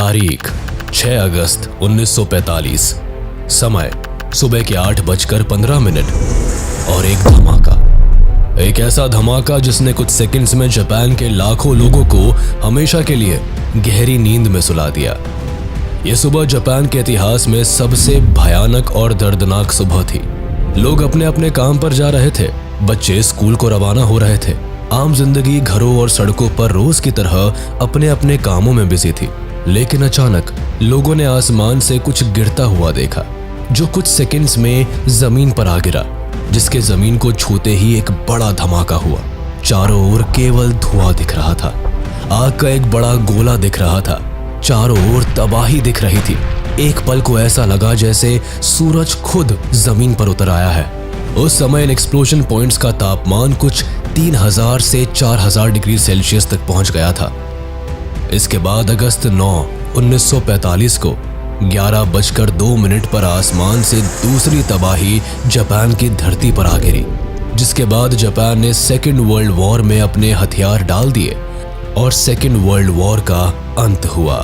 तारीख 6 अगस्त 1945। समय सुबह के 8:15 और एक धमाका। एक ऐसा धमाका जिसने कुछ सेकंड्स में जापान के लाखों लोगों को हमेशा के लिए गहरी नींद में सुला दिया। यह सुबह जापान के इतिहास में सबसे भयानक और दर्दनाक सुबह थी। लोग अपने अपने काम पर जा रहे थे, बच्चे स्कूल को रवाना हो रहे थे। आम जिंदगी घरों और सड़कों पर रोज की तरह अपने अपने कामों में बिजी थी। लेकिन अचानक लोगों ने आसमान से कुछ गिरता हुआ देखा, जो कुछ सेकंड्स में जमीन पर आ गिरा, जिसके जमीन को छूते ही एक बड़ा धमाका हुआ। चारों ओर केवल धुआं दिख रहा था। आग का एक बड़ा गोला दिख रहा था। चारों ओर तबाही दिख रही थी। एक पल को ऐसा लगा जैसे सूरज खुद जमीन पर उतर आया है। उस समय इन एक्सप्लोजन पॉइंट्स का तापमान कुछ 3000 से 4000 डिग्री सेल्सियस तक पहुंच गया था। इसके बाद अगस्त 9, 1945 को 11:02 पर आसमान से दूसरी तबाही जापान की धरती पर आ गिरी, जिसके बाद जापान ने सेकेंड वर्ल्ड वॉर में अपने हथियार डाल दिए और सेकेंड वर्ल्ड वॉर का अंत हुआ।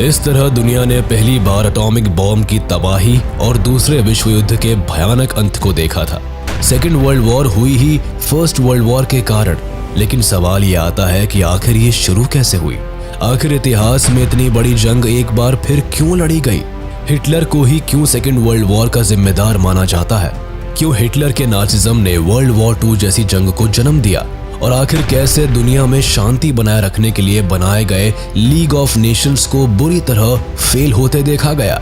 इस तरह दुनिया ने पहली बार एटॉमिक बॉम्ब की तबाही और दूसरे विश्व युद्ध के भयानक अंत को देखा था। सेकेंड वर्ल्ड वॉर हुई ही फर्स्ट वर्ल्ड वॉर के कारण, लेकिन सवाल ये आता है कि आखिर ये शुरू कैसे हुई? आखिर इतिहास में इतनी बड़ी जंग एक बार फिर क्यों लड़ी गई? हिटलर को ही क्यों सेकेंड वर्ल्ड वॉर का जिम्मेदार माना जाता है? क्यों हिटलर के नाजिज्म ने वर्ल्ड वॉर 2 जैसी जंग को जन्म दिया? और आखिर कैसे दुनिया में शांति बनाए रखने के लिए बनाए गए लीग ऑफ नेशंस को बुरी तरह फेल होते देखा गया?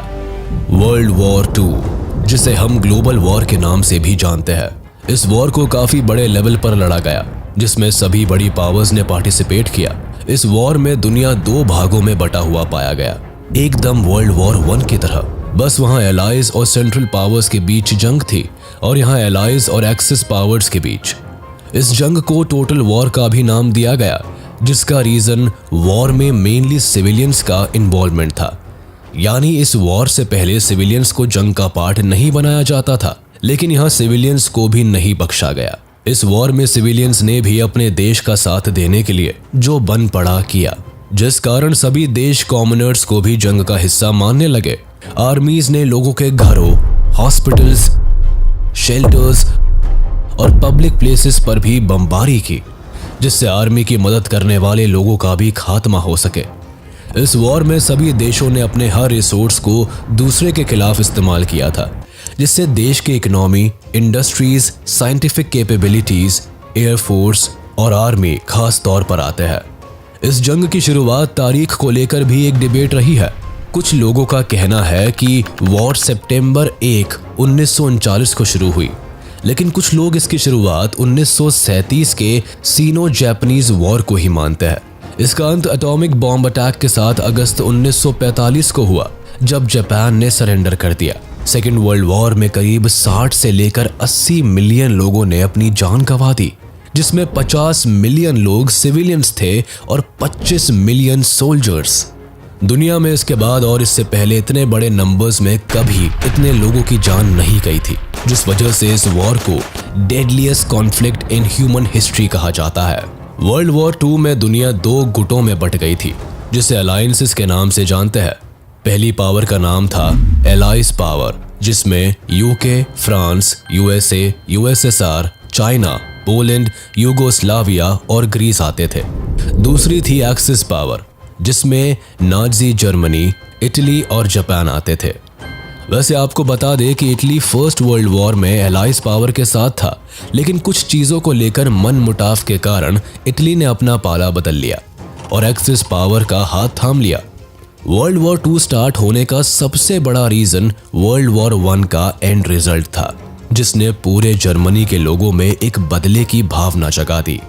वर्ल्ड वॉर 2, जिसे हम ग्लोबल वॉर के नाम से भी जानते हैं, इस वॉर को काफी बड़े लेवल पर लड़ा गया, जिसमें सभी बड़ी पावर्स ने पार्टिसिपेट किया। इस वॉर में दुनिया 2 भागों में बटा हुआ पाया गया, एकदम वर्ल्ड वॉर 1 की तरह। बस वहां एलाइज और सेंट्रल पावर्स के बीच जंग थी और यहाँ एलाइज और एक्सिस पावर्स के बीच। इस जंग को टोटल वॉर का भी नाम दिया गया, जिसका रीजन वॉर में मेनली सिविलियंस का इन्वॉल्वमेंट था। यानी इस वॉर से पहले सिविलियंस को जंग का पार्ट नहीं बनाया जाता था, लेकिन यहाँ सिविलियंस को भी नहीं बख्शा गया। इस वॉर में सिविलियंस ने भी अपने देश का साथ देने के लिए जो बन पड़ा किया, जिस कारण सभी देश कॉमनर्स को भी जंग का हिस्सा मानने लगे। आर्मीज ने लोगों के घरों, हॉस्पिटल्स, शेल्टर्स और पब्लिक प्लेसेस पर भी बमबारी की, जिससे आर्मी की मदद करने वाले लोगों का भी खात्मा हो सके। इस वॉर में सभी देशों ने अपने हर रिसोर्स को दूसरे के खिलाफ इस्तेमाल किया था, जिससे देश की economy, industries, scientific capabilities, air force और आर्मी खास तौर पर आते हैं। इस जंग की शुरुआत तारीख को लेकर भी एक डिबेट रही है। कुछ लोगों का कहना है कि वॉर सितंबर 1, 1939 को शुरू हुई, लेकिन कुछ लोग इसकी शुरुआत 1937 के सीनो जापानीज वॉर को ही मानते हैं। इसका अंत एटॉमिक बॉम्ब अटैक के साथ अगस्त 1945 को हुआ, जब जापान ने सरेंडर कर दिया। सेकेंड वर्ल्ड वॉर में करीब 60 से लेकर 80 मिलियन लोगों ने अपनी जान गंवा दी, जिसमें 50 मिलियन लोग सिविलियंस थे और 25 मिलियन सोल्जर्स। दुनिया में इसके बाद और इससे पहले इतने बड़े नंबर्स में कभी इतने लोगों की जान नहीं गई थी, जिस वजह से इस वॉर को deadliest conflict in human history कहा जाता है। वर्ल्ड वॉर 2 में दुनिया 2 गुटों में बट गई थी, जिसे अलायंसेस के नाम से जानते हैं। पहली पावर का नाम था एलाइज पावर, जिसमें UK, France, USA, USSR, China, Poland, Yugoslavia और ग्रीस आते थे। दूसरी थी एक्सिस पावर, जिसमें नाजी जर्मनी, इटली और जापान आते थे। वैसे आपको बता दें कि इटली फर्स्ट वर्ल्ड वॉर में एलाइज पावर के साथ था, लेकिन कुछ चीज़ों को लेकर मनमुटाव के कारण इटली ने अपना पाला बदल लिया और एक्सिस पावर का हाथ थाम लिया। वर्ल्ड वॉर 2 स्टार्ट होने का सबसे बड़ा रीजन वर्ल्ड वॉर 1 का एंड रिजल्ट था, जिसने पूरे जर्मनी के लोगों में एक बदले की भावना जगा दी।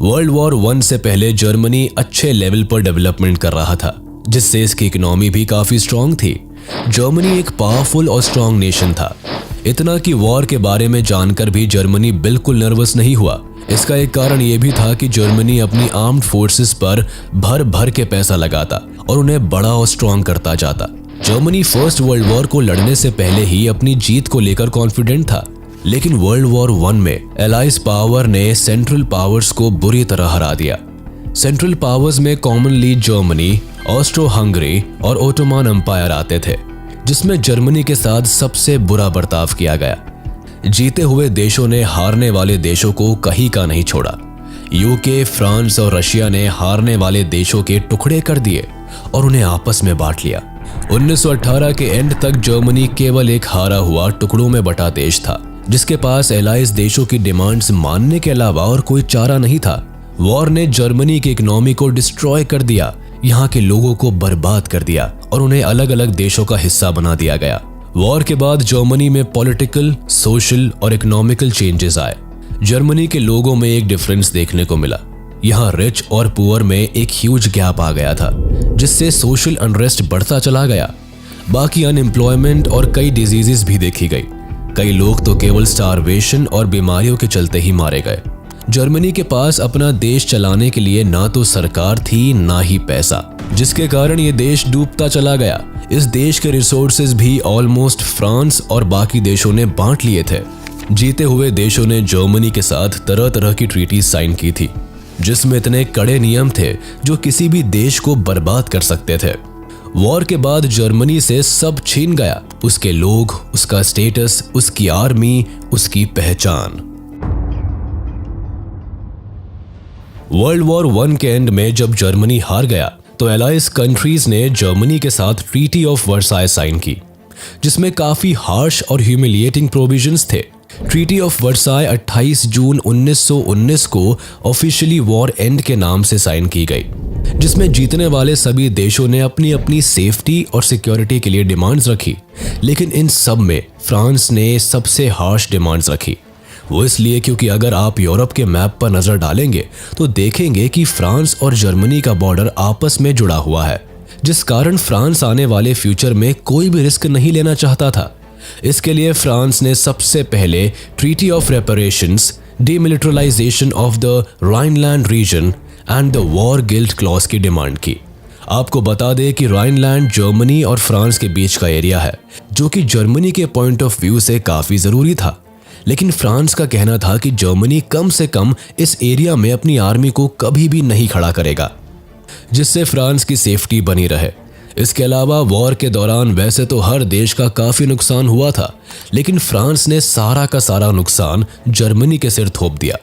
वर्ल्ड वॉर 1 से पहले जर्मनी अच्छे लेवल पर डेवलपमेंट कर रहा था, जिससे इसकी इकोनॉमी भी काफी स्ट्रांग थी। जर्मनी एक पावरफुल और स्ट्रांग नेशन था, इतना कि वॉर के बारे में जानकर भी जर्मनी बिल्कुल नर्वस नहीं हुआ। इसका एक कारण यह भी था कि जर्मनी अपनी आर्म्ड फोर्सेस पर भर भर के पैसा लगाता और उन्हें बड़ा और स्ट्रांग करता जाता। जर्मनी फर्स्ट वर्ल्ड वॉर को लड़ने से पहले ही अपनी जीत को लेकर कॉन्फिडेंट था, लेकिन वर्ल्ड वॉर 1 में एलाइज पावर ने सेंट्रल पावर्स को बुरी तरह हरा दिया। सेंट्रल पावर्स में कॉमनली जर्मनी, ऑस्ट्रो हंगरी और ओटोमन एम्पायर आते थे, जिसमें जर्मनी के साथ सबसे बुरा बर्ताव किया गया। जीते हुए देशों ने हारने वाले देशों को कहीं का नहीं छोड़ा। यूके, फ्रांस और रशिया ने हारने वाले देशों के टुकड़े कर दिए और उन्हें आपस में बांट लिया। 1918 के एंड तक जर्मनी केवल एक हारा हुआ टुकड़ों में बटा देश था, जिसके पास एलाइज देशों की डिमांड्स मानने के अलावा और कोई चारा नहीं था। वॉर ने जर्मनी की इकोनॉमी को डिस्ट्रॉय कर दिया, यहाँ के लोगों को बर्बाद कर दिया और उन्हें अलग अलग देशों का हिस्सा बना दिया गया। वॉर के बाद जर्मनी में पॉलिटिकल, सोशल और इकोनॉमिकल चेंजेस आए। जर्मनी के लोगों में एक डिफरेंस देखने को मिला। यहाँ रिच और पुअर में एक ह्यूज गैप आ गया था, जिससे सोशल अनरेस्ट बढ़ता चला गया। बाकी अनएम्प्लॉयमेंट और कई डिजीजेस भी देखी गई। कई लोग तो केवल स्टारवेशन और बीमारियों के चलते ही मारे गए। जर्मनी के पास अपना देश चलाने के लिए ना तो सरकार थी ना ही पैसा, जिसके कारण ये देश डूबता चला गया। इस देश के रिसोर्सेज भी ऑलमोस्ट फ्रांस और बाकी देशों ने बांट लिए थे। जीते हुए देशों ने जर्मनी के साथ तरह तरह की ट्रीटी साइन की थी, जिसमें इतने कड़े नियम थे जो किसी भी देश को बर्बाद कर सकते थे। वॉर के बाद जर्मनी से सब छीन गया, उसके लोग, उसका स्टेटस, उसकी आर्मी, उसकी पहचान। वर्ल्ड वॉर 1 के एंड में जब जर्मनी हार गया तो एलाइज कंट्रीज ने जर्मनी के साथ ट्रीटी ऑफ वर्साय साइन की, जिसमें काफी हार्श और ह्यूमिलिएटिंग प्रोविजंस थे। ट्रीटी ऑफ वर्साय 28 जून 1919 को ऑफिशियली वॉर एंड के नाम से साइन की गई, जिसमें जीतने वाले सभी देशों ने अपनी अपनी सेफ्टी और सिक्योरिटी के लिए डिमांड्स रखी। लेकिन इन सब में फ्रांस ने सबसे हार्श डिमांड्स रखी। वो इसलिए क्योंकि अगर आप यूरोप के मैप पर नजर डालेंगे तो देखेंगे कि फ्रांस और जर्मनी का बॉर्डर आपस में जुड़ा हुआ है, जिस कारण फ्रांस आने वाले फ्यूचर में कोई भी रिस्क नहीं लेना चाहता था। इसके लिए फ्रांस ने सबसे पहले treaty of reparations, demilitarization of the Rhineland region and the war guilt clause की डिमांड की। आपको बता दें कि राइनलैंड जर्मनी और फ्रांस के बीच का एरिया है, जो कि जर्मनी के पॉइंट ऑफ व्यू से काफी जरूरी था। लेकिन फ्रांस का कहना था कि जर्मनी कम से कम इस एरिया में अपनी आर्मी को कभी भी नहीं खड़ा करेगा, जिससे फ्रांस की सेफ्टी बनी रहे। इसके अलावा वॉर के दौरान वैसे तो हर देश का काफी नुकसान हुआ था, लेकिन फ्रांस ने सारा का सारा नुकसान जर्मनी के सिर थोप दिया।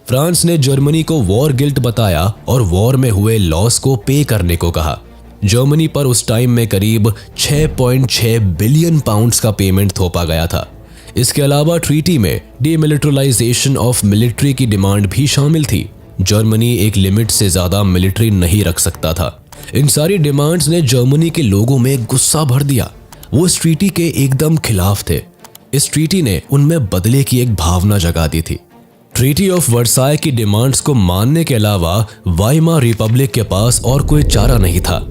फ्रांस ने जर्मनी को वॉर गिल्ट बताया और वॉर में हुए लॉस को पे करने को कहा। जर्मनी पर उस टाइम में करीब 6.6 बिलियन पाउंड्स का पेमेंट थोपा गया था। इसके अलावा ट्रीटी में डीमिलिटराइजेशन ऑफ मिलिट्री की डिमांड भी शामिल थी। जर्मनी एक लिमिट से ज्यादा मिलिट्री नहीं रख सकता था। इन सारी डिमांड्स ने जर्मनी के लोगों में गुस्सा भर दिया। वो इस ट्रीटी के एकदम खिलाफ थे। इस ट्रीटी ने उनमें बदले की एक भावना जगा दी थी। ट्रीटी ऑफ वर्साय की डिमांड्स को मानने के अलावा वाइमार रिपब्लिक के पास और कोई चारा नहीं था।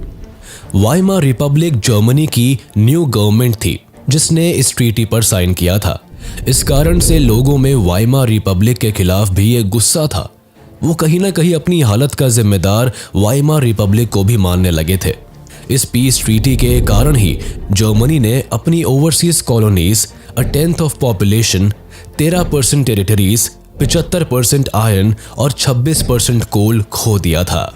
वाइमार रिपब्लिक जर्मनी की न्यू गवर्नमेंट थी, जिसने इस ट्रीटी पर साइन किया था। इस कारण से लोगों में वाइमार रिपब्लिक के खिलाफ भी एक गुस्सा था। वो कहीं ना कहीं अपनी हालत का जिम्मेदार वाइमार रिपब्लिक को भी मानने लगे थे। इस पीस ट्रीटी के कारण ही जर्मनी ने अपनी overseas colonies, 1/10 of population, 13% territories, 75% iron और 26% कोल खो दिया था।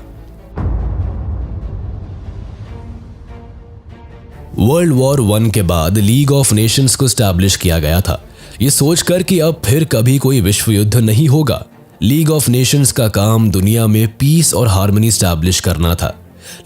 वर्ल्ड वॉर 1 के बाद लीग ऑफ नेशंस को स्टैब्लिश किया गया था, ये सोचकर कि अब फिर कभी कोई विश्व युद्ध नहीं होगा। लीग ऑफ नेशंस का काम दुनिया में पीस और हार्मनी स्टैब्लिश करना था,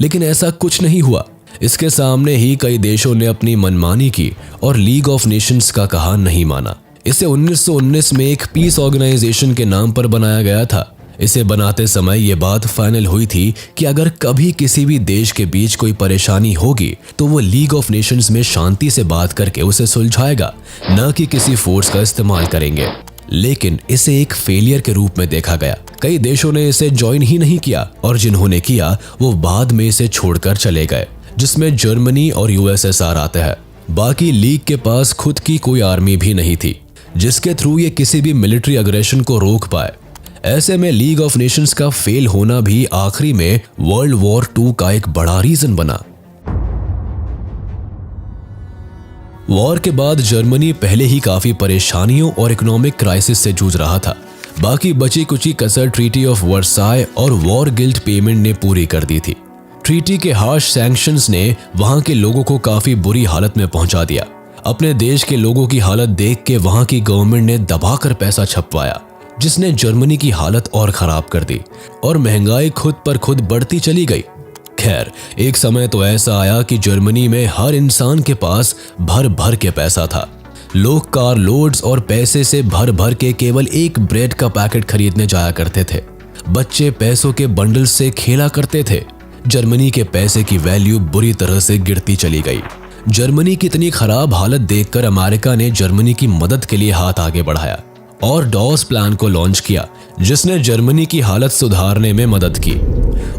लेकिन ऐसा कुछ नहीं हुआ। इसके सामने ही कई देशों ने अपनी मनमानी की और लीग ऑफ नेशंस का कहा नहीं माना। इसे 1919 में एक पीस ऑर्गेनाइजेशन के नाम पर बनाया गया था। इसे बनाते समय ये बात फाइनल हुई थी कि अगर कभी किसी भी देश के बीच कोई परेशानी होगी तो वो लीग ऑफ नेशंस में शांति से बात करके उसे सुलझाएगा, न कि किसी फोर्स का इस्तेमाल करेंगे। लेकिन इसे एक फेलियर के रूप में देखा गया। कई देशों ने इसे ज्वाइन ही नहीं किया और जिन्होंने किया वो बाद में इसे छोड़कर चले गए, जिसमें जर्मनी और यूएसएसआर आते हैं। बाकी लीग के पास खुद की कोई आर्मी भी नहीं थी जिसके थ्रू ये किसी भी मिलिट्री अग्रेशन को रोक पाए। ऐसे में लीग ऑफ नेशंस का फेल होना भी आखिरी में वर्ल्ड वॉर 2 का एक बड़ा रीजन बना। वॉर के बाद जर्मनी पहले ही काफी परेशानियों और इकोनॉमिक क्राइसिस से जूझ रहा था। बाकी बची कुची कसर ट्रीटी ऑफ वर्साय और वॉर गिल्ट पेमेंट ने पूरी कर दी थी। ट्रीटी के हार्श सैंक्शंस ने वहां के लोगों को काफी बुरी हालत में पहुंचा दिया। अपने देश के लोगों की हालत देख के वहां की गवर्नमेंट ने दबाकर पैसा छपवाया, जिसने जर्मनी की हालत और खराब कर दी और महंगाई खुद पर खुद बढ़ती चली गई। खैर, एक समय तो ऐसा आया कि जर्मनी में हर इंसान के पास भर भर के पैसा था। लोग कार लोड्स और पैसे से भर भर के केवल एक ब्रेड का पैकेट खरीदने जाया करते थे। बच्चे पैसों के बंडल से खेला करते थे। जर्मनी के पैसे की वैल्यू बुरी तरह से गिरती चली गई। जर्मनी की इतनी खराब हालत देखकर अमेरिका ने जर्मनी की मदद के लिए हाथ आगे बढ़ाया और डॉस प्लान को लॉन्च किया, जिसने जर्मनी की हालत सुधारने में मदद की।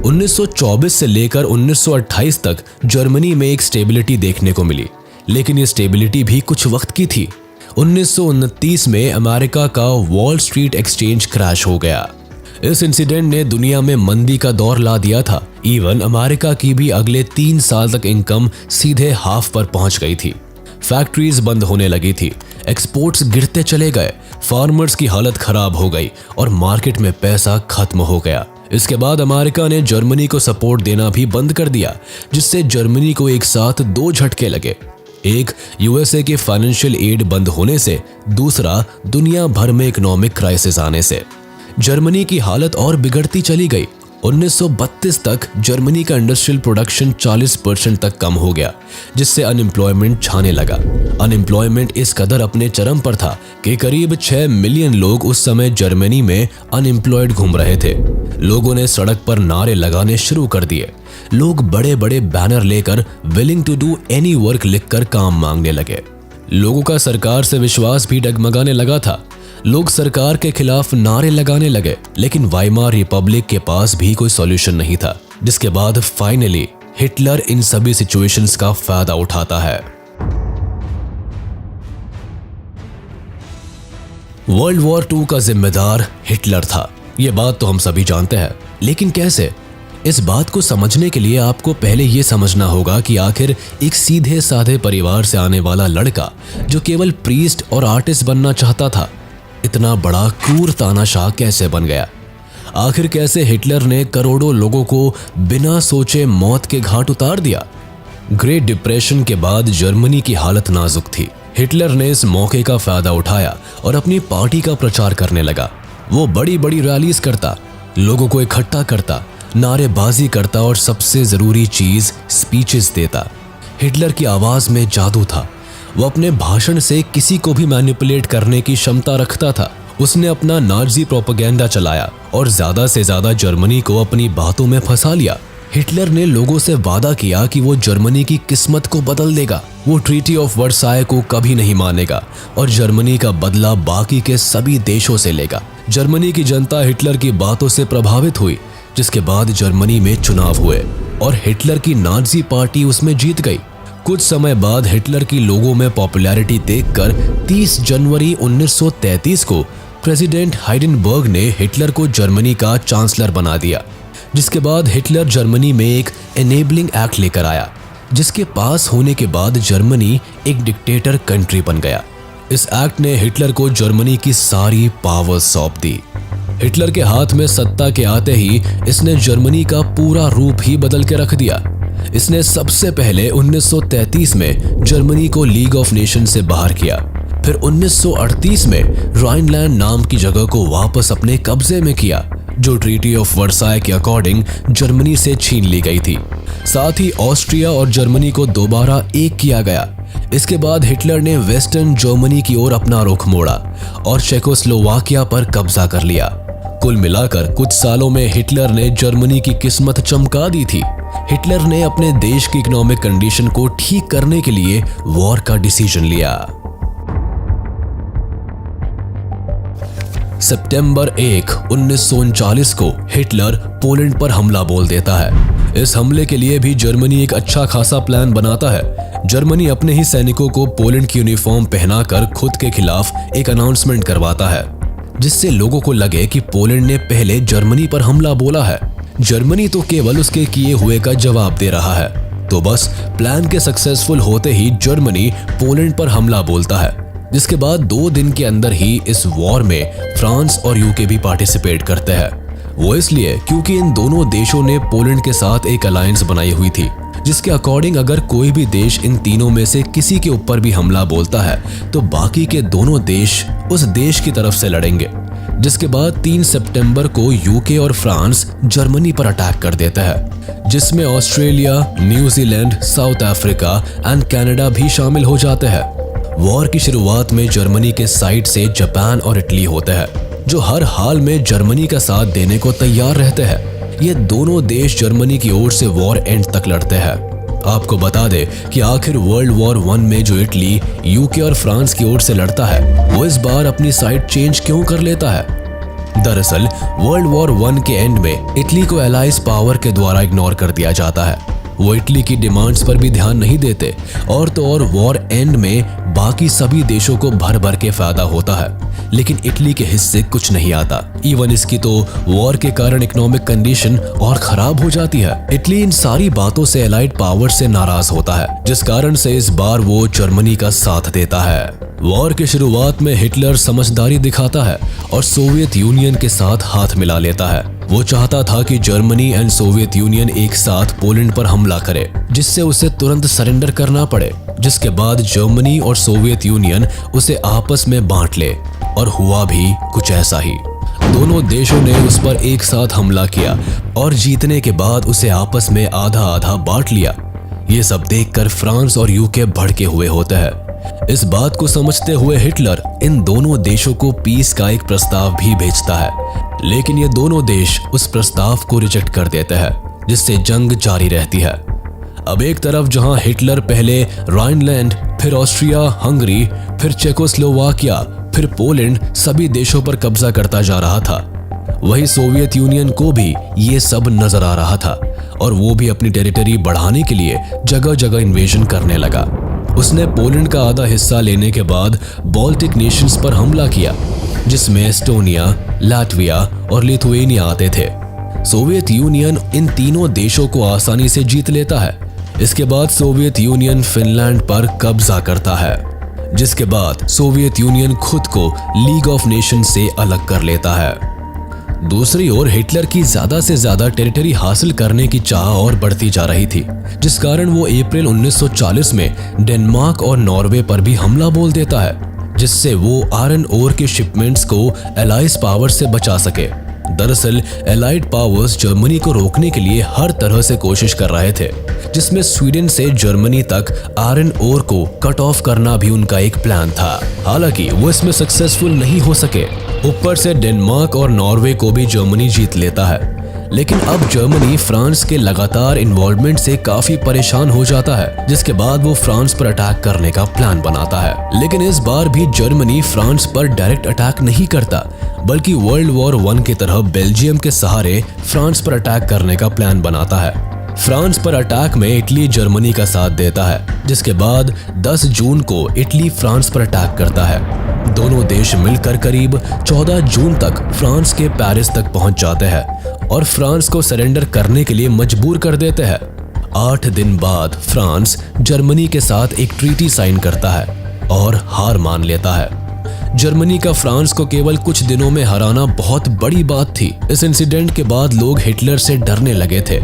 1924 से लेकर 1928 तक जर्मनी में एक स्टेबिलिटी देखने को मिली, लेकिन ये स्टेबिलिटी भी कुछ वक्त की थी। 1929 में अमेरिका का वॉल स्ट्रीट एक्सचेंज क्रैश हो गया। इस इंसिडेंट ने दुनिया में मंदी का दौर ला दिया था। इवन अमेरिका की भी अगले 3 साल तक इनकम सीधे हाफ पर पहुंच गई थी। फैक्ट्रीज बंद होने लगी थी, एक्सपोर्ट्स गिरते चले गए, फार्मर्स की हालत खराब हो गई और मार्केट में पैसा खत्म हो गया। इसके बाद अमेरिका ने जर्मनी को सपोर्ट देना भी बंद कर दिया, जिससे जर्मनी को एक साथ 2 झटके लगे। एक, यूएसए के फाइनेंशियल एड बंद होने से, दूसरा दुनिया भर में इकोनॉमिक क्राइसिस आने से। जर्मनी की हालत और बिगड़ती चली गई। 1932 तक जर्मनी का इंडस्ट्रियल प्रोडक्शन 40% तक कम हो गया, जिससे अनएम्प्लॉयमेंट छाने लगा। अनएम्प्लॉयमेंट इस कदर अपने चरम पर था कि करीब 6 मिलियन लोग उस समय जर्मनी में अनएम्प्लॉयड घूम रहे थे। लोगों ने सड़क पर नारे लगाने शुरू कर दिए। लोग बड़े बड़े बैनर लेकर willing to do any work लिखकर काम मांगने लगे। लोगों का सरकार से विश्वास भी डगमगाने लगा था। लोग सरकार के खिलाफ नारे लगाने लगे, लेकिन वाइमार रिपब्लिक के पास भी कोई सॉल्यूशन नहीं था, जिसके बाद फाइनली हिटलर इन सभी सिचुएशंस का फायदा उठाता है। वर्ल्ड वॉर 2 का जिम्मेदार हिटलर था, यह बात तो हम सभी जानते हैं, लेकिन कैसे? इस बात को समझने के लिए आपको पहले यह समझना होगा कि आखिर एक सीधे साधे परिवार से आने वाला लड़का जो केवल प्रीस्ट और आर्टिस्ट बनना चाहता था, इतना बड़ा क्रूर तानाशाह कैसे बन गया? आखिर कैसे हिटलर ने करोड़ों लोगों को बिना सोचे मौत के घाट उतार दिया? ग्रेट डिप्रेशन के बाद जर्मनी की हालत नाजुक थी। हिटलर ने इस मौके का फायदा उठाया और अपनी पार्टी का प्रचार करने लगा। वो बड़ी बड़ी रैलीज करता, लोगों को इकट्ठा करता, नारेबाजी करता और सबसे जरूरी चीज स्पीचेस देता। हिटलर की आवाज में जादू था। वो अपने भाषण से किसी को भी मैनिपुलेट करने की क्षमता रखता था। उसने अपना नाजी प्रोपेगेंडा चलाया और ज्यादा से ज्यादा जर्मनी को अपनी बातों में फंसा लिया। हिटलर ने लोगों से वादा किया कि वो जर्मनी की किस्मत को बदल देगा। वो ट्रीटी ऑफ वर्साय को कभी नहीं मानेगा और जर्मनी का बदला बाकी के सभी देशों से लेगा। जर्मनी की जनता हिटलर की बातों से प्रभावित हुई, जिसके बाद जर्मनी में चुनाव हुए और हिटलर की नाजी पार्टी उसमें जीत गई। कुछ समय बाद हिटलर की लोगों में पॉपुलैरिटी देखकर 30 जनवरी 1933 को प्रेसिडेंट हाइडेनबर्ग ने हिटलर को जर्मनी का चांसलर बना दिया, जिसके बाद हिटलर जर्मनी में एक एनेबलिंग एक्ट लेकर आया, जिसके पास होने के बाद जर्मनी एक डिक्टेटर कंट्री बन गया। इस एक्ट ने हिटलर को जर्मनी की सारी पावर सौंप दी। हिटलर के हाथ में सत्ता के आते ही इसने जर्मनी का पूरा रूप ही बदल के रख दिया। इसने सबसे पहले 1933 में जर्मनी को लीग ऑफ नेशन से बाहर किया। फिर 1938 में राइनलैंड नाम की जगह को वापस अपने कब्जे में किया, जो ट्रीटी ऑफ वर्साय के अकॉर्डिंग जर्मनी से छीन ली गई थी। साथ ही ऑस्ट्रिया और जर्मनी को दोबारा एक किया गया। इसके बाद हिटलर ने वेस्टर्न जर्मनी की ओर अपना रुख मोड़ा और चेकोस्लोवाकिया पर कब्जा कर लिया। कुल मिलाकर कुछ सालों में हिटलर ने जर्मनी की किस्मत चमका दी थी। हिटलर ने अपने देश की इकोनॉमिक कंडीशन को ठीक करने के लिए वॉर का डिसीजन लिया। सितंबर 1, 1939 को हिटलर पोलैंड पर हमला बोल देता है। इस हमले के लिए भी जर्मनी एक अच्छा खासा प्लान बनाता है। जर्मनी अपने ही सैनिकों को पोलैंड की यूनिफॉर्म पहनाकर खुद के खिलाफ एक अनाउंसमेंट करवाता है, जिससे लोगों को लगे कि पोलैंड ने पहले जर्मनी पर हमला बोला है। जर्मनी तो केवल उसके किए हुए का जवाब दे रहा है। तो बस प्लान के सक्सेसफुल होते ही जर्मनी पोलैंड पर हमला बोलता है। जिसके बाद 2 दिन के अंदर ही इस वॉर में फ्रांस और यूके भी पार्टिसिपेट करते हैं। वो इसलिए क्योंकि इन दोनों देशों ने पोलैंड के साथ एक अलायंस बनाई हुई थी, जिसके अकॉर्डिंग अगर कोई भी देश इन तीनों में से किसी के ऊपर भी हमला बोलता है तो बाकी के दोनों देश उस देश की तरफ से लड़ेंगे। जिसके बाद 3 सितंबर को यूके और फ्रांस जर्मनी पर अटैक कर देता है, जिसमें Australia, New Zealand, south Africa and Canada भी शामिल हो जाते हैं। वॉर की शुरुआत में जर्मनी के साइड से जापान और इटली होते हैं, जो हर हाल में जर्मनी का साथ देने को तैयार रहते हैं। ये दोनों देश जर्मनी की ओर से वॉर एंड तक लड़ते हैं। आपको बता दे कि आखिर वर्ल्ड वॉर 1 में जो इटली, यूके और फ्रांस की ओर से लड़ता है, वो इस बार अपनी साइड चेंज क्यों कर लेता है? दरअसल वर्ल्ड वॉर 1 के एंड में इटली को एलाइज पावर के द्वारा इग्नोर कर दिया जाता है। वो इटली की डिमांड्स पर भी ध्यान नहीं देते और तो और वॉर एंड में बाकी सभी देशों को भर भर के फायदा होता है, लेकिन इटली के हिस्से कुछ नहीं आता। इवन इसकी तो वॉर के कारण इकोनॉमिक कंडीशन और खराब हो जाती है। इटली इन सारी बातों से एलाइड पावर से नाराज होता है, जिस कारण से इस बार वो जर्मनी का साथ देता है। वॉर की शुरुआत में हिटलर समझदारी दिखाता है और सोवियत यूनियन के साथ हाथ मिला लेता है। वो चाहता था कि जर्मनी एंड सोवियत यूनियन एक साथ पोलैंड पर हमला करे, जिससे उसे तुरंत सरेंडर करना पड़े, जिसके बाद जर्मनी और सोवियत यूनियन उसे आपस में बांट ले। और हुआ भी कुछ ऐसा ही। दोनों देशों ने उस पर एक साथ हमला किया और जीतने के बाद उसे आपस में आधा आधा बांट लिया। ये सब देखकर फ्रांस और यूके भड़के हुए होते हैं। इस बात को समझते हुए हिटलर इन दोनों देशों को पीस का एक प्रस्ताव भी भेजता है, लेकिन ये दोनों देश उस प्रस्ताव को रिजेक्ट कर देते हैं, जिससे जंग जारी रहती है। अब एक तरफ जहां हिटलर पहले राइनलैंड, फिर ऑस्ट्रिया हंगरी, फिर चेकोस्लोवाकिया, फिर पोलैंड सभी देशों पर कब्जा करता जा रहा था, वही सोवियत यूनियन को भी ये सब नजर आ रहा था और वो भी अपनी टेरिटरी बढ़ाने के लिए जगह जगह इन्वेजन करने लगा। उसने पोलैंड का आधा हिस्सा लेने के बाद बाल्टिक नेशंस पर हमला किया, जिसमें एस्टोनिया, लाटविया और लिथुआनिया आते थे। सोवियत यूनियन इन तीनों देशों को आसानी से जीत लेता है। इसके बाद सोवियत यूनियन फिनलैंड पर कब्जा करता है, जिसके बाद सोवियत यूनियन खुद को लीग ऑफ नेशन से अलग कर लेता है। दूसरी ओर हिटलर की ज्यादा से ज्यादा टेरिटरी हासिल करने की चाह और बढ़ती जा रही थी, जिस कारण वो अप्रैल 1940 में डेनमार्क और नॉर्वे पर भी हमला बोल देता है, जिससे वो आयरन ओर के शिपमेंट्स को एलाइज पावर से बचा सके। दरअसल एलाइड पावर्स जर्मनी को रोकने के लिए हर तरह से कोशिश कर रहे थे, जिसमें स्वीडन से जर्मनी तक आयरन ओर को कट ऑफ करना भी उनका एक प्लान था। हालांकि वो इसमें सक्सेसफुल नहीं हो सके। ऊपर से डेनमार्क और नॉर्वे को भी जर्मनी जीत लेता है, लेकिन अब जर्मनी फ्रांस के लगातार इन्वॉल्वमेंट से काफी परेशान हो जाता है, जिसके बाद वो फ्रांस पर अटैक करने का प्लान बनाता है। लेकिन इस बार भी जर्मनी फ्रांस पर डायरेक्ट अटैक नहीं करता, बल्कि वर्ल्ड वॉर 1 की तरह बेल्जियम के सहारे फ्रांस पर अटैक करने का प्लान बनाता है। फ्रांस पर अटैक में इटली जर्मनी का साथ देता है, जिसके बाद 10 जून को इटली फ्रांस पर अटैक करता है। दोनों देश मिलकर करीब 14 जून तक फ्रांस के पेरिस तक पहुंच जाते हैं और फ्रांस को सरेंडर करने के लिए मजबूर कर देते हैं। 8 दिन बाद फ्रांस जर्मनी के साथ एक ट्रीटी साइन करता है और हार मान लेता है। जर्मनी का फ्रांस को केवल कुछ दिनों में हराना बहुत बड़ी बात थी। इस इंसिडेंट के बाद लोग हिटलर से डरने लगे थे।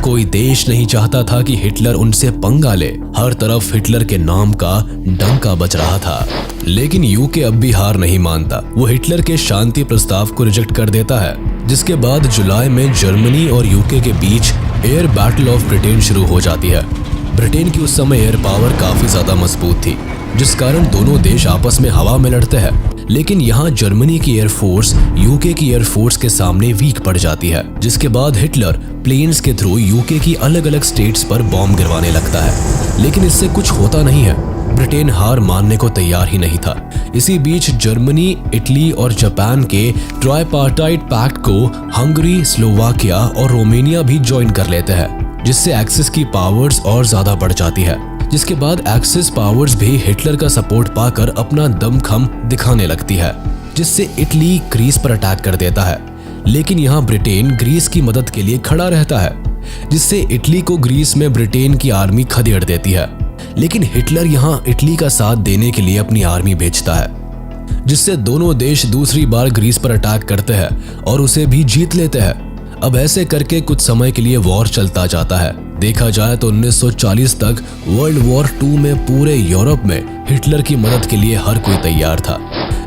कोई देश नहीं चाहता था कि हिटलर उनसे पंगा ले। हर तरफ हिटलर के नाम का डंका बज रहा था। लेकिन यूके अब भी हार नहीं मानता। वो हिटलर के शांति प्रस्ताव को रिजेक्ट कर देता है, जिसके बाद जुलाई में जर्मनी और यूके के बीच एयर बैटल ऑफ ब्रिटेन शुरू हो जाती है। ब्रिटेन की उस समय एयर पावर काफी ज्यादा मजबूत थी, जिस कारण दोनों देश आपस में हवा में लड़ते हैं। लेकिन यहाँ जर्मनी की एयरफोर्स यूके की एयरफोर्स के सामने वीक पड़ जाती है, जिसके बाद हिटलर प्लेन्स के थ्रू यूके की अलग अलग स्टेट्स पर बॉम्ब गिरवाने लगता है। लेकिन इससे कुछ होता नहीं है। ब्रिटेन हार मानने को तैयार ही नहीं था। इसी बीच जर्मनी, इटली और जापान के ट्राइपार्टाइट पैक्ट को हंगरी, स्लोवाकिया और रोमानिया भी ज्वाइन कर लेते हैं, जिससे एक्सिस की पावर्स और ज्यादा बढ़ जाती है। जिसके बाद एक्सिस पावर्स भी हिटलर का सपोर्ट पाकर अपना दमखम दिखाने लगती है, जिससे इटली ग्रीस पर अटैक कर देता है। लेकिन यहाँ ब्रिटेन ग्रीस की मदद के लिए खड़ा रहता है, जिससे इटली को ग्रीस में ब्रिटेन की आर्मी खदेड़ देती है। लेकिन हिटलर यहाँ इटली का साथ देने के लिए अपनी आर्मी भेजता है, जिससे दोनों देश दूसरी बार ग्रीस पर अटैक करते हैं और उसे भी जीत लेते हैं। अब ऐसे करके कुछ समय के लिए वॉर चलता जाता है। देखा जाए तो 1940 तक वर्ल्ड वॉर 2 में पूरे यूरोप में हिटलर की मदद के लिए हर कोई तैयार था,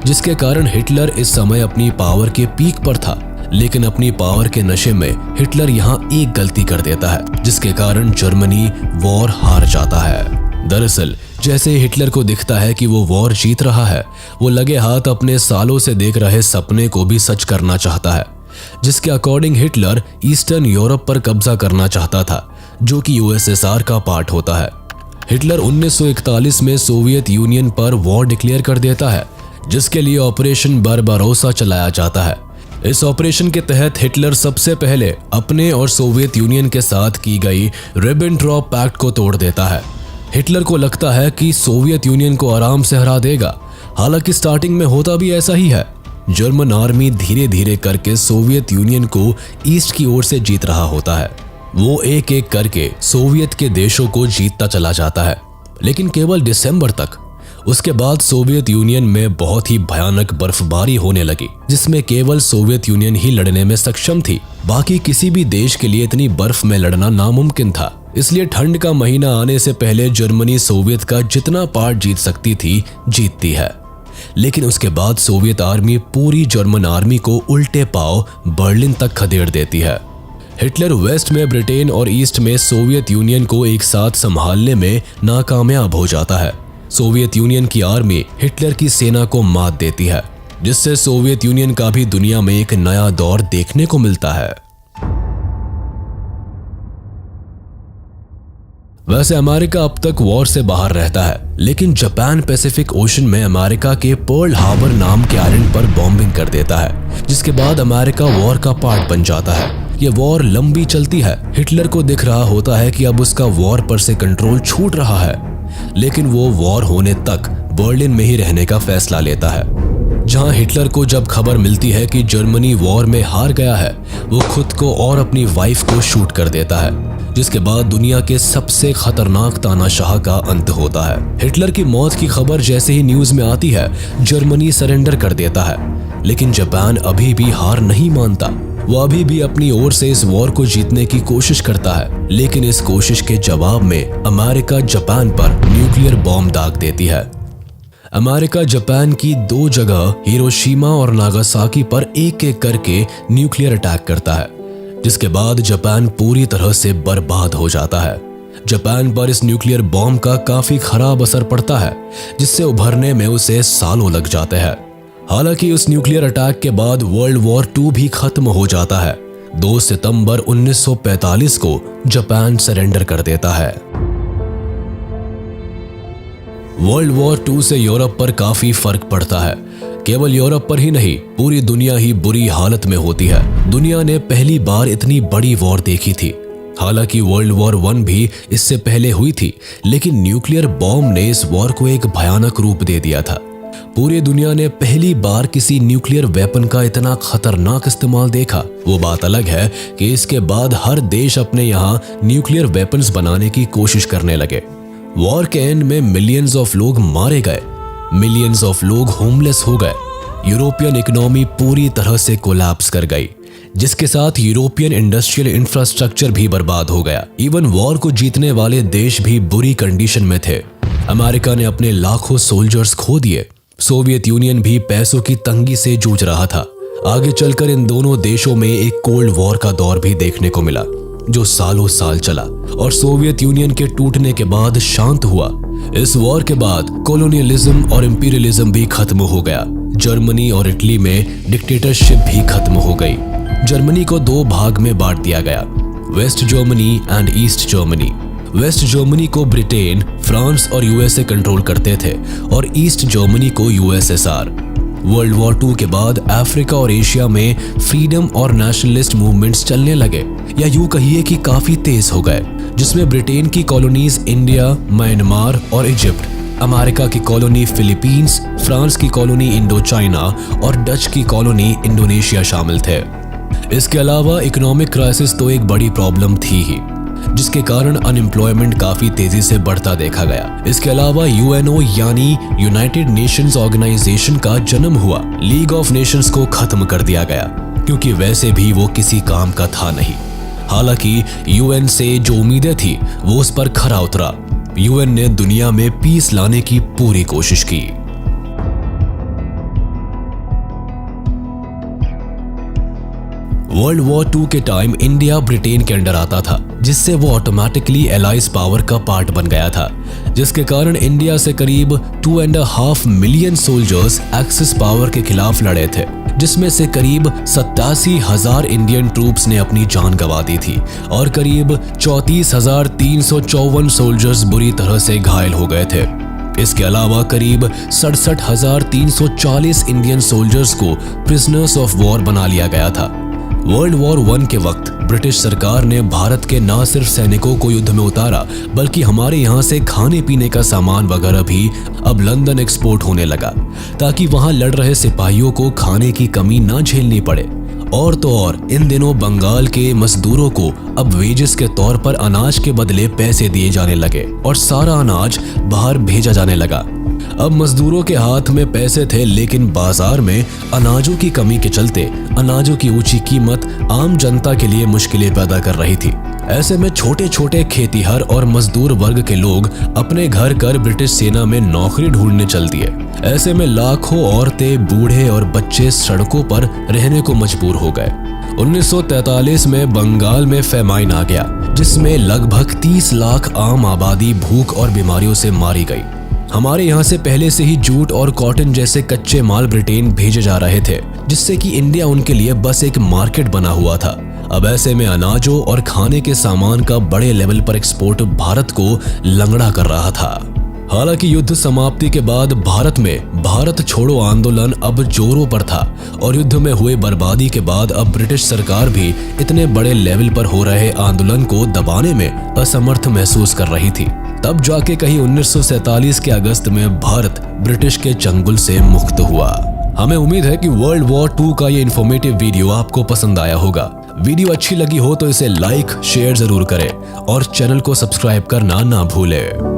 जिसके कारण हिटलर इस समय अपनी पावर के पीक पर था। लेकिन अपनी पावर के नशे में हिटलर यहाँ एक गलती कर देता है, जिसके कारण जर्मनी वॉर हार जाता है। दरअसल जैसे ही हिटलर को दिखता है कि वो वॉर जीत रहा है, वो लगे हाथ अपने सालों से देख रहे सपने को भी सच करना चाहता है, जिसके अकॉर्डिंग हिटलर ईस्टर्न यूरोप पर कब्जा करना चाहता था, जो कि यूएसएसआर का पार्ट होता है। हिटलर 1941 में सोवियत यूनियन पर वॉर डिक्लेयर कर देता है, जिसके लिए ऑपरेशन बारबारोसा चलाया जाता है। इस ऑपरेशन के तहत हिटलर सबसे पहले अपने और सोवियत यूनियन के साथ की गई रिबेनट्रॉप पैक्ट को तोड़ देता है। हिटलर को लगता है कि सोवियत यूनियन को आराम से हरा देगा, हालांकि स्टार्टिंग में होता भी ऐसा ही है। जर्मन आर्मी धीरे धीरे करके सोवियत यूनियन को ईस्ट की ओर से जीत रहा होता है। वो एक एक करके सोवियत के देशों को जीतता चला जाता है, लेकिन केवल दिसंबर तक। उसके बाद सोवियत यूनियन में बहुत ही भयानक बर्फबारी होने लगी, जिसमें केवल सोवियत यूनियन ही लड़ने में सक्षम थी। बाकी किसी भी देश के लिए इतनी बर्फ में लड़ना नामुमकिन था। इसलिए ठंड का महीना आने से पहले जर्मनी सोवियत का जितना पार्ट जीत सकती थी, जीतती है। लेकिन उसके बाद सोवियत आर्मी पूरी जर्मन आर्मी को उल्टे पांव बर्लिन तक खदेड़ देती है। हिटलर वेस्ट में ब्रिटेन और ईस्ट में सोवियत यूनियन को एक साथ संभालने में नाकामयाब हो जाता है। सोवियत यूनियन की आर्मी हिटलर की सेना को मात देती है, जिससे सोवियत यूनियन का भी दुनिया में एक नया दौर देखने को मिलता है। वैसे अमेरिका अब तक वॉर से बाहर रहता है, लेकिन जापान पैसिफिक ओशन में अमेरिका के पर्ल हार्बर नाम के आइलैंड पर बॉम्बिंग कर देता है, जिसके बाद अमेरिका वॉर का पार्ट बन जाता है। ये वॉर लंबी चलती है। हिटलर को दिख रहा होता है कि अब उसका वॉर पर से कंट्रोल छूट रहा है, लेकिन वो वॉर होने तक बर्लिन में ही रहने का फैसला लेता है। जहां हिटलर को जब खबर मिलती है कि जर्मनी वॉर में हार गया है, वो खुद को और अपनी वाइफ को शूट कर देता है, जिसके बाद दुनिया के सबसे खतरनाक तानाशाह का अंत होता है। हिटलर की मौत की खबर जैसे ही न्यूज में आती है, जर्मनी सरेंडर कर देता है, लेकिन जापान अभी भी हार नहीं मानता। वो अभी भी अपनी ओर से इस वॉर को जीतने की कोशिश करता है, लेकिन इस कोशिश के जवाब में अमेरिका जापान पर न्यूक्लियर बॉम्ब दाग देती है। अमेरिका जापान की 2 जगह हिरोशिमा और नागासाकी पर एक एक करके न्यूक्लियर अटैक करता है, जिसके बाद जापान पूरी तरह से बर्बाद हो जाता है। जापान पर इस न्यूक्लियर बॉम्ब का काफी खराब असर पड़ता है, जिससे उभरने में उसे सालों लग जाते हैं। हालांकि उस न्यूक्लियर अटैक के बाद वर्ल्ड वॉर 2 भी खत्म हो जाता है। 2 सितंबर 1945 को जापान सरेंडर कर देता है। वर्ल्ड वॉर 2 से यूरोप पर काफी फर्क पड़ता है। केवल यूरोप पर ही नहीं, पूरी दुनिया ही बुरी हालत में होती है। दुनिया ने पहली बार इतनी बड़ी वॉर देखी थी। हालांकि वर्ल्ड वॉर 1 भी इससे पहले हुई थी, लेकिन न्यूक्लियर बॉम्ब ने इस वॉर को एक भयानक रूप दे दिया था। पूरी दुनिया ने पहली बार किसी न्यूक्लियर वेपन का इतना खतरनाक इस्तेमाल देखा। वो बात अलग है कि इसके बाद हर देश अपने यहाँ न्यूक्लियर वेपन्स बनाने की कोशिश करने लगे। वॉर के एंड में मिलियंस ऑफ लोग मारे गए, मिलियंस ऑफ लोग होमलेस हो गए। यूरोपियन इकोनॉमी पूरी तरह से कोलैप्स कर गई, जिसके साथ यूरोपियन इंडस्ट्रियल इंफ्रास्ट्रक्चर भी बर्बाद हो गया। इवन वॉर को जीतने वाले देश भी बुरी कंडीशन में थे। अमेरिका ने अपने लाखों सोल्जर्स खो दिए। सोवियत यूनियन भी पैसों की तंगी से जूझ रहा था। आगे चलकर इन दोनों देशों में एक कोल्ड वॉर का दौर भी देखने को मिला, जो सालों साल चला और सोवियत यूनियन के टूटने के बाद शांत हुआ। इस वॉर के बाद कॉलोनियलिज्म और इंपीरियलिज्म भी खत्म हो गया। जर्मनी और इटली में डिक्टेटरशिप भी खत्म हो गई। जर्मनी को 2 भाग में बांट दिया गया, West Germany and East Germany. West Germany को ब्रिटेन, फ्रांस और यूएसए कंट्रोल करते थे और ईस्ट जर्मनी को यूएसएसआर। वर्ल्ड वॉर 2 के बाद अफ्रीका और एशिया में फ्रीडम और नेशनलिस्ट मूवमेंट्स चलने लगे, या यूं कहिए कि काफी तेज हो गए, जिसमें ब्रिटेन की कॉलोनीज इंडिया, म्यांमार और इजिप्ट, अमेरिका की कॉलोनी फिलीपींस, फ्रांस की कॉलोनी इंडो चाइना और डच की कॉलोनी इंडोनेशिया शामिल थे। इसके अलावा इकोनॉमिक क्राइसिस तो एक बड़ी प्रॉब्लम थी ही। जिसके कारण अनएम्प्लॉयमेंट काफी तेजी से बढ़ता देखा गया। इसके अलावा यूएनओ यानी यूनाइटेड नेशंस ऑर्गेनाइजेशन का जन्म हुआ। लीग ऑफ नेशंस को खत्म कर दिया गया क्योंकि वैसे भी वो किसी काम का था नहीं। हालांकि यूएन से जो उम्मीदें थी वो उस पर खरा उतरा। यूएन ने दुनिया में पीस लाने की पूरी कोशिश की। वर्ल्ड वॉर 2 के टाइम इंडिया ब्रिटेन के अंडर आता था, जिससे वो ऑटोमेटिकली एलाइज पावर का पार्ट बन गया था, जिसके कारण इंडिया से करीब 2.5 मिलियन सोल्जर्स एक्सिस पावर के खिलाफ लड़े थे, जिसमें से करीब 87,000 इंडियन ट्रूप्स ने अपनी जान गंवा दी थी और करीब 34,354 सोल्जर्स बुरी तरह से घायल हो गए थे। इसके अलावा करीब 67,340 इंडियन सोल्जर्स को प्रिजनर्स ऑफ वॉर बना लिया गया था। वर्ल्ड वॉर 1 के वक्त ब्रिटिश सरकार ने भारत के न सिर्फ सैनिकों को युद्ध में उतारा, बल्कि हमारे यहाँ से खाने पीने का सामान वगैरह भी अब लंदन एक्सपोर्ट होने लगा, ताकि वहाँ लड़ रहे सिपाहियों को खाने की कमी न झेलनी पड़े। और तो और इन दिनों बंगाल के मजदूरों को अब वेजेस के तौर पर अनाज के बदले पैसे दिए जाने लगे और सारा अनाज बाहर भेजा जाने लगा। अब मजदूरों के हाथ में पैसे थे, लेकिन बाजार में अनाजों की कमी के चलते अनाजों की ऊंची कीमत आम जनता के लिए मुश्किलें पैदा कर रही थी। ऐसे में छोटे छोटे खेतीहर और मजदूर वर्ग के लोग अपने घर कर ब्रिटिश सेना में नौकरी ढूंढने चल दिए। ऐसे में लाखों औरतें, बूढ़े और बच्चे सड़कों पर रहने को मजबूर हो गए। 1943 में बंगाल में फेमाइन आ गया, जिसमें लगभग 30 लाख आम आबादी भूख और बीमारियों से मारी गई। हमारे यहाँ से पहले से ही जूट और कॉटन जैसे कच्चे माल ब्रिटेन भेजे जा रहे थे, जिससे कि इंडिया उनके लिए बस एक मार्केट बना हुआ था। अब ऐसे में अनाजों और खाने के सामान का बड़े लेवल पर एक्सपोर्ट भारत को लंगड़ा कर रहा था। हालांकि युद्ध समाप्ति के बाद भारत में भारत छोड़ो आंदोलन अब जोरों पर था और युद्ध में हुए बर्बादी के बाद अब ब्रिटिश सरकार भी इतने बड़े लेवल पर हो रहे आंदोलन को दबाने में असमर्थ महसूस कर रही थी। तब जाके कहीं 1947 के अगस्त में भारत ब्रिटिश के चंगुल से मुक्त हुआ। हमें उम्मीद है कि वर्ल्ड वॉर 2 का ये इन्फॉर्मेटिव वीडियो आपको पसंद आया होगा। वीडियो अच्छी लगी हो तो इसे लाइक शेयर जरूर करें और चैनल को सब्सक्राइब करना ना भूलें।